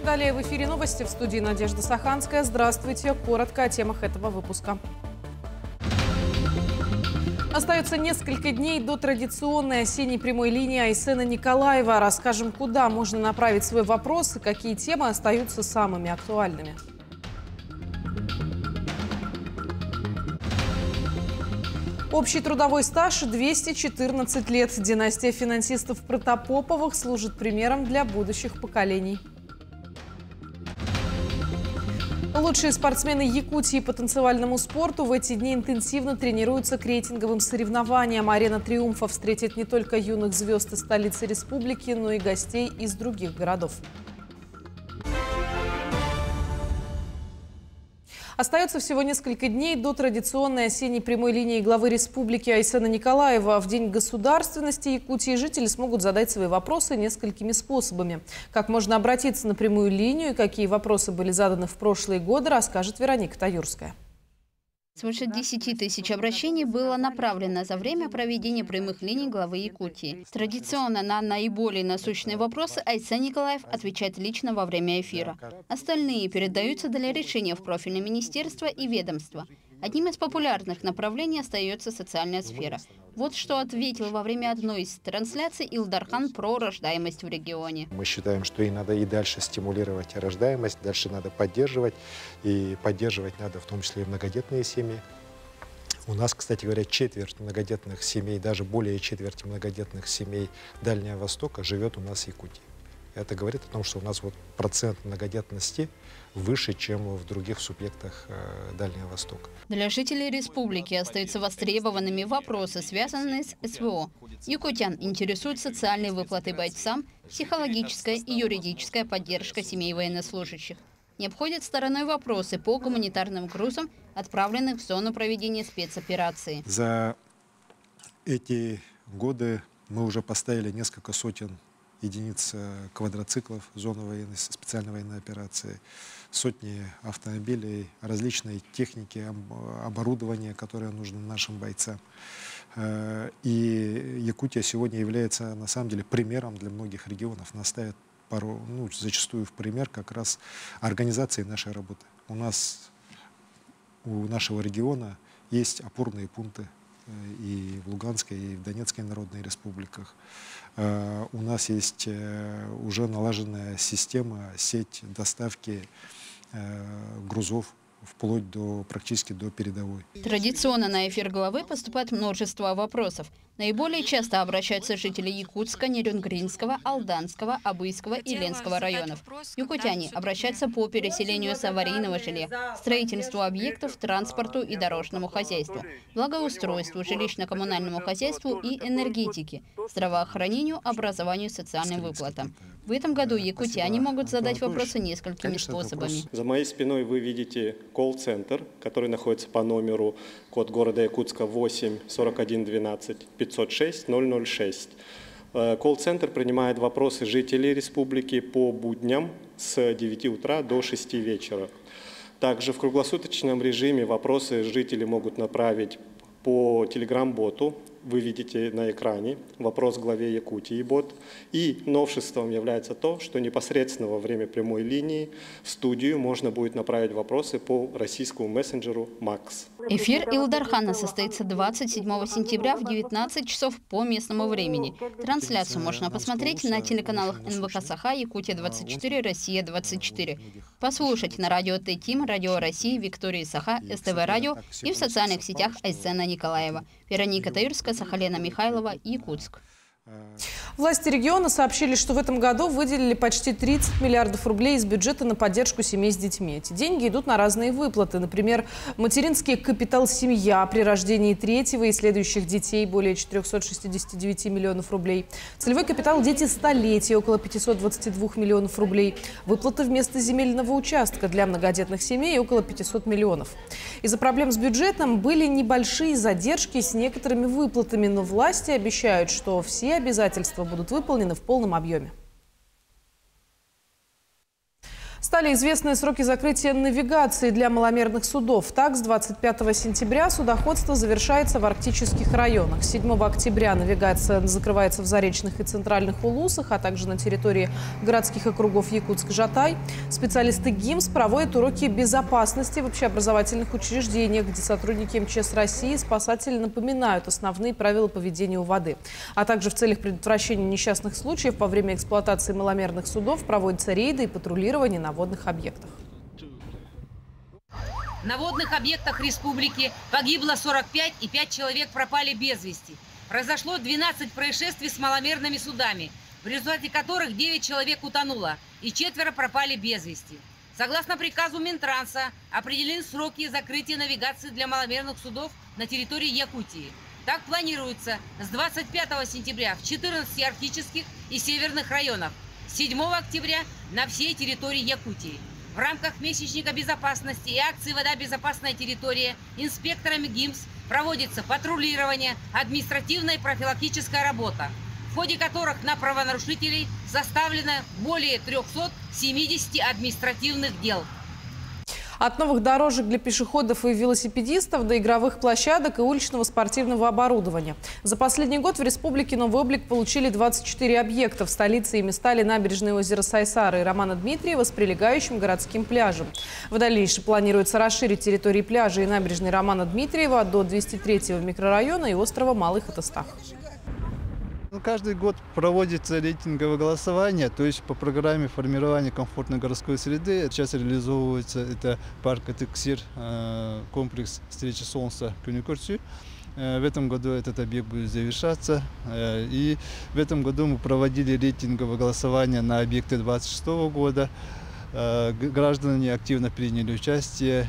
Далее в эфире новости, в студии Надежда Саханская. Здравствуйте. Коротко о темах этого выпуска. Остается несколько дней до традиционной осенней прямой линии Айсена Николаева. Расскажем, куда можно направить свой вопрос и какие темы остаются самыми актуальными. Общий трудовой стаж – 214 лет. Династия финансистов Протопоповых служит примером для будущих поколений. Лучшие спортсмены Якутии по танцевальному спорту в эти дни интенсивно тренируются к рейтинговым соревнованиям. Арена Триумфа встретит не только юных звезд из столицы республики, но и гостей из других городов. Остается всего несколько дней до традиционной осенней прямой линии главы республики Айсена Николаева. В День государственности Якутии жители смогут задать свои вопросы несколькими способами. Как можно обратиться на прямую линию и какие вопросы были заданы в прошлые годы, расскажет Вероника Таюрская. Свыше 10 тысяч обращений было направлено за время проведения прямых линий главы Якутии. Традиционно на наиболее насущные вопросы Айсен Николаев отвечает лично во время эфира. Остальные передаются для решения в профильное министерство и ведомство. Одним из популярных направлений остается социальная сфера. Вот что ответил во время одной из трансляций Илдархан про рождаемость в регионе. Мы считаем, что и надо и дальше стимулировать рождаемость, дальше надо поддерживать. И поддерживать надо в том числе и многодетные семьи. У нас, кстати говоря, четверть многодетных семей, даже более четверти многодетных семей Дальнего Востока живет у нас в Якутии. Это говорит о том, что у нас вот процент многодетности выше, чем в других субъектах Дальнего Востока. Для жителей республики остаются востребованными вопросы, связанные с СВО. Якутян интересуют социальные выплаты бойцам, психологическая и юридическая поддержка семей военнослужащих. Не обходят стороной вопросы по гуманитарным грузам, отправленных в зону проведения спецоперации. За эти годы мы уже поставили несколько сотен единиц квадроциклов зоны специальной военной операции, сотни автомобилей, различной техники, оборудования, которое нужно нашим бойцам. И Якутия сегодня является на самом деле примером для многих регионов. Нас ставят зачастую в пример как раз организации нашей работы. У нашего региона есть опорные пункты и в Луганской, и в Донецкой народной республиках. У нас есть уже налаженная система, сеть доставки грузов вплоть до практически до передовой. Традиционно на эфир главы поступает множество вопросов. Наиболее часто обращаются жители Якутска, Нерюнгринского, Алданского, Абыйского и Ленского районов. Якутяне обращаются по переселению с аварийного жилья, строительству объектов, транспорту и дорожному хозяйству, благоустройству, жилищно-коммунальному хозяйству и энергетике, здравоохранению, образованию, социальным выплатам. В этом году якутяне могут задать вопросы несколькими способами. За моей спиной вы видите колл-центр, который находится по номеру, код города Якутска 8 41 12 506 006. Колл-центр принимает вопросы жителей республики по будням с 9 утра до 6 вечера. Также в круглосуточном режиме вопросы жители могут направить по телеграм-боту. Вы видите на экране вопрос главе Якутии бот. И новшеством является то, что непосредственно во время прямой линии в студию можно будет направить вопросы по российскому мессенджеру МАКС. Эфир Илдархана состоится 27 сентября в 19 часов по местному времени. Трансляцию можно посмотреть на телеканалах НВК Саха, Якутия 24, Россия 24. Послушать на радио Т-Тим, Радио России, Виктории Саха, СТВ Радио и в социальных сетях Айсена Николаева. Вероника Таюрская, Сахалена Михайлова, Якутск. Власти региона сообщили, что в этом году выделили почти 30 миллиардов рублей из бюджета на поддержку семей с детьми. Эти деньги идут на разные выплаты. Например, материнский капитал «Семья» при рождении третьего и следующих детей более 469 миллионов рублей. Целевой капитал «Дети столетия» около 522 миллионов рублей. Выплаты вместо земельного участка для многодетных семей около 500 миллионов. Из-за проблем с бюджетом были небольшие задержки с некоторыми выплатами, но власти обещают, что все обязательства будут выполнены в полном объеме. С Стали известны сроки закрытия навигации для маломерных судов. Так, с 25 сентября судоходство завершается в арктических районах. 7 октября навигация закрывается в заречных и центральных улусах, а также на территории городских округов Якутск-Жатай. Специалисты ГИМС проводят уроки безопасности в общеобразовательных учреждениях, где сотрудники МЧС России и спасатели напоминают основные правила поведения у воды. А также в целях предотвращения несчастных случаев во время эксплуатации маломерных судов проводятся рейды и патрулирование на водных объектах. На водных объектах республики погибло 45 и 5 человек пропали без вести. Произошло 12 происшествий с маломерными судами, в результате которых 9 человек утонуло и 4 пропали без вести. Согласно приказу Минтранса определены сроки закрытия навигации для маломерных судов на территории Якутии. Так планируется с 25 сентября в 14 арктических и северных районах, 7 октября на всей территории Якутии. В рамках месячника безопасности и акции «Вода. Безопасная территория» инспекторами ГИМС проводится патрулирование, административная и профилактическая работа, в ходе которых на правонарушителей составлено более 370 административных дел. От новых дорожек для пешеходов и велосипедистов до игровых площадок и уличного спортивного оборудования. За последний год в республике новый облик получили 24 объекта. В столице ими стали набережные озера Сайсара и Романа Дмитриева с прилегающим городским пляжем. В дальнейшем планируется расширить территории пляжа и набережной Романа Дмитриева до 203-го микрорайона и острова Малый Хатыстах. Каждый год проводится рейтинговое голосование, то есть по программе формирования комфортной городской среды. Сейчас реализовывается это парк Атыксир, комплекс встречи Солнца Кюникурсю. В этом году этот объект будет завершаться. И в этом году мы проводили рейтинговое голосование на объекты 2026 года. Граждане активно приняли участие.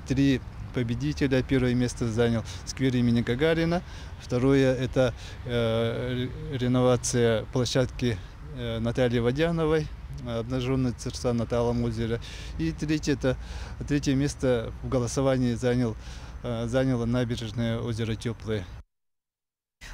3 победителя. Первое место занял сквер имени Гагарина. Второе – это реновация площадки Натальи Водяновой, обнаженная сердца на Талом озере. И третье место в голосовании заняло набережное озеро Теплое.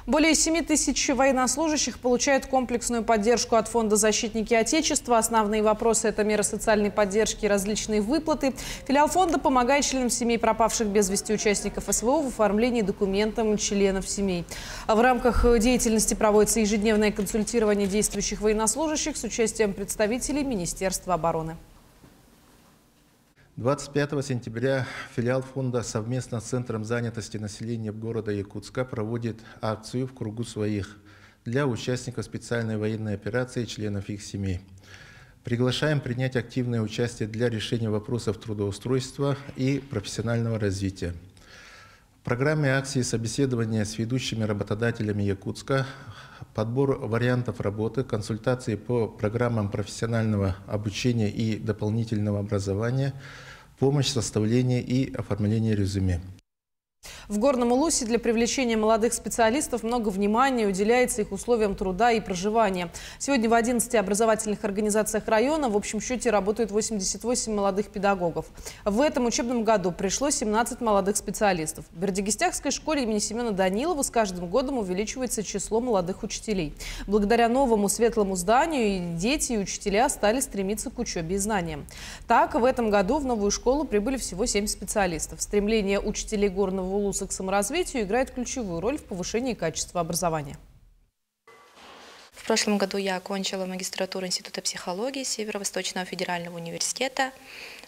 Более 7 тысяч военнослужащих получают комплексную поддержку от Фонда «Защитники Отечества». Основные вопросы – это меры социальной поддержки и различные выплаты. Филиал фонда помогает членам семей пропавших без вести участников СВО в оформлении документов членов семей. В рамках деятельности проводится ежедневное консультирование действующих военнослужащих с участием представителей Министерства обороны. 25 сентября филиал фонда совместно с Центром занятости населения города Якутска проводит акцию «В кругу своих» для участников специальной военной операции и членов их семей. Приглашаем принять активное участие для решения вопросов трудоустройства и профессионального развития. В программе акции собеседования с ведущими работодателями Якутска, подбор вариантов работы, консультации по программам профессионального обучения и дополнительного образования, помощь в составлении и оформлении резюме. В Горном Улусе для привлечения молодых специалистов много внимания уделяется их условиям труда и проживания. Сегодня в 11 образовательных организациях района в общем счете работают 88 молодых педагогов. В этом учебном году пришло 17 молодых специалистов. В Бердигистяхской школе имени Семена Данилова с каждым годом увеличивается число молодых учителей. Благодаря новому светлому зданию и дети, и учителя стали стремиться к учебе и знаниям. Так, в этом году в новую школу прибыли всего 7 специалистов. Стремление учителей Горного Улуса к саморазвитию играет ключевую роль в повышении качества образования. В прошлом году я окончила магистратуру Института психологии Северо-Восточного федерального университета.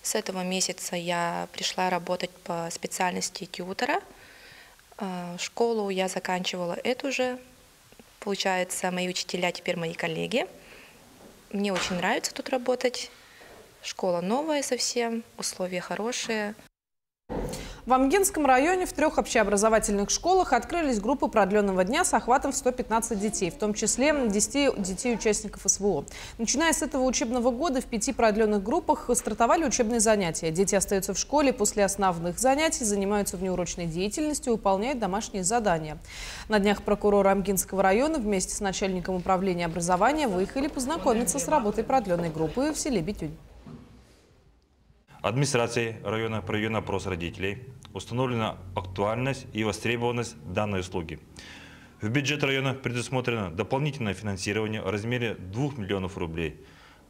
С этого месяца я пришла работать по специальности тьютера. Школу я заканчивала эту же. Получается, мои учителя теперь мои коллеги. Мне очень нравится тут работать. Школа новая совсем, условия хорошие. В Амгинском районе в 3 общеобразовательных школах открылись группы продленного дня с охватом в 115 детей, в том числе 10 детей-участников СВО. Начиная с этого учебного года в 5 продленных группах стартовали учебные занятия. Дети остаются в школе после основных занятий, занимаются внеурочной деятельностью, выполняют домашние задания. На днях прокуроры Амгинского района вместе с начальником управления образования выехали познакомиться с работой продленной группы в селе Битюнь. Администрацией района проведен опрос родителей. Установлена актуальность и востребованность данной услуги. В бюджет района предусмотрено дополнительное финансирование в размере 2 миллионов рублей.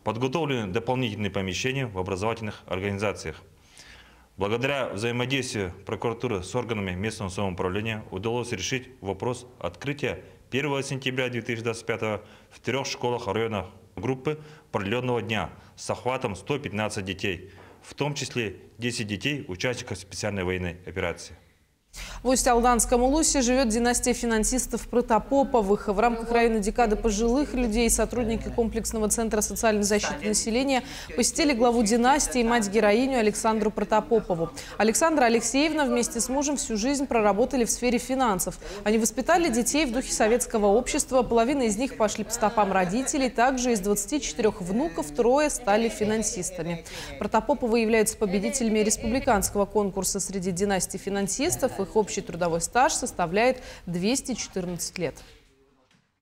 Подготовлены дополнительные помещения в образовательных организациях. Благодаря взаимодействию прокуратуры с органами местного самоуправления удалось решить вопрос открытия 1 сентября 2025 в 3 школах района группы продленного дня с охватом 115 детей, в том числе 10 детей, участников специальной военной операции. В Усть-Алданском Улусе живет династия финансистов Протопоповых. В рамках районной декады пожилых людей сотрудники комплексного центра социальной защиты населения посетили главу династии, мать-героиню Александру Протопопову. Александра Алексеевна вместе с мужем всю жизнь проработали в сфере финансов. Они воспитали детей в духе советского общества. Половина из них пошли по стопам родителей. Также из 24 внуков 3 стали финансистами. Протопоповы являются победителями республиканского конкурса среди династий финансистов. Их общий трудовой стаж составляет 214 лет.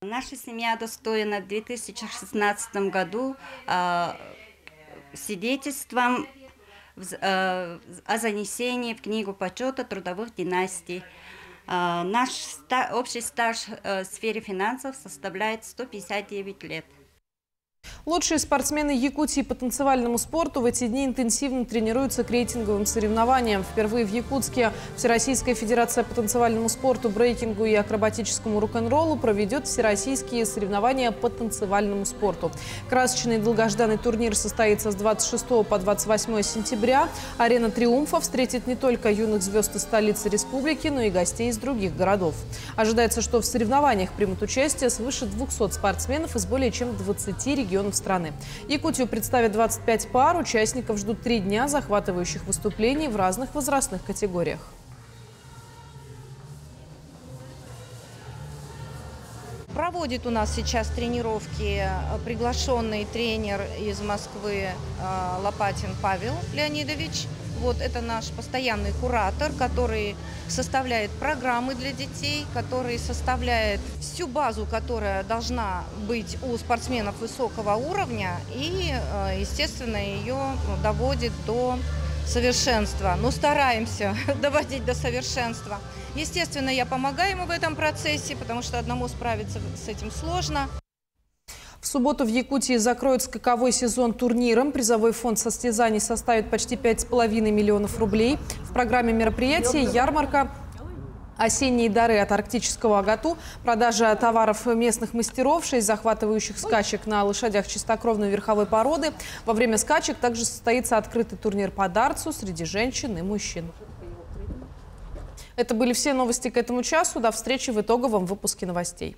Наша семья удостоена в 2016 году свидетельством о занесении в книгу почета трудовых династий. Наш общий стаж в сфере финансов составляет 159 лет. Лучшие спортсмены Якутии по танцевальному спорту в эти дни интенсивно тренируются к рейтинговым соревнованиям. Впервые в Якутске Всероссийская федерация по танцевальному спорту, брейкингу и акробатическому рок-н-роллу проведет всероссийские соревнования по танцевальному спорту. Красочный долгожданный турнир состоится с 26 по 28 сентября. Арена «Триумфа» встретит не только юных звезд из столицы республики, но и гостей из других городов. Ожидается, что в соревнованиях примут участие свыше 200 спортсменов из более чем 20 регионов страны. Якутию представят 25 пар. Участников ждут 3 дня захватывающих выступлений в разных возрастных категориях. Проводит у нас сейчас тренировки приглашенный тренер из Москвы Лопатин Павел Леонидович. Вот это наш постоянный куратор, который составляет программы для детей, который составляет всю базу, которая должна быть у спортсменов высокого уровня, и, естественно, ее доводит до совершенства. Но стараемся доводить до совершенства. Естественно, я помогаю ему в этом процессе, потому что одному справиться с этим сложно. В субботу в Якутии закроют скаковой сезон турниром. Призовой фонд состязаний составит почти 5,5 миллионов рублей. В программе мероприятия ярмарка, осенние дары от арктического агату, продажа товаров местных мастеров, 6 захватывающих скачек на лошадях чистокровной верховой породы. Во время скачек также состоится открытый турнир по дартсу среди женщин и мужчин. Это были все новости к этому часу. До встречи в итоговом выпуске новостей.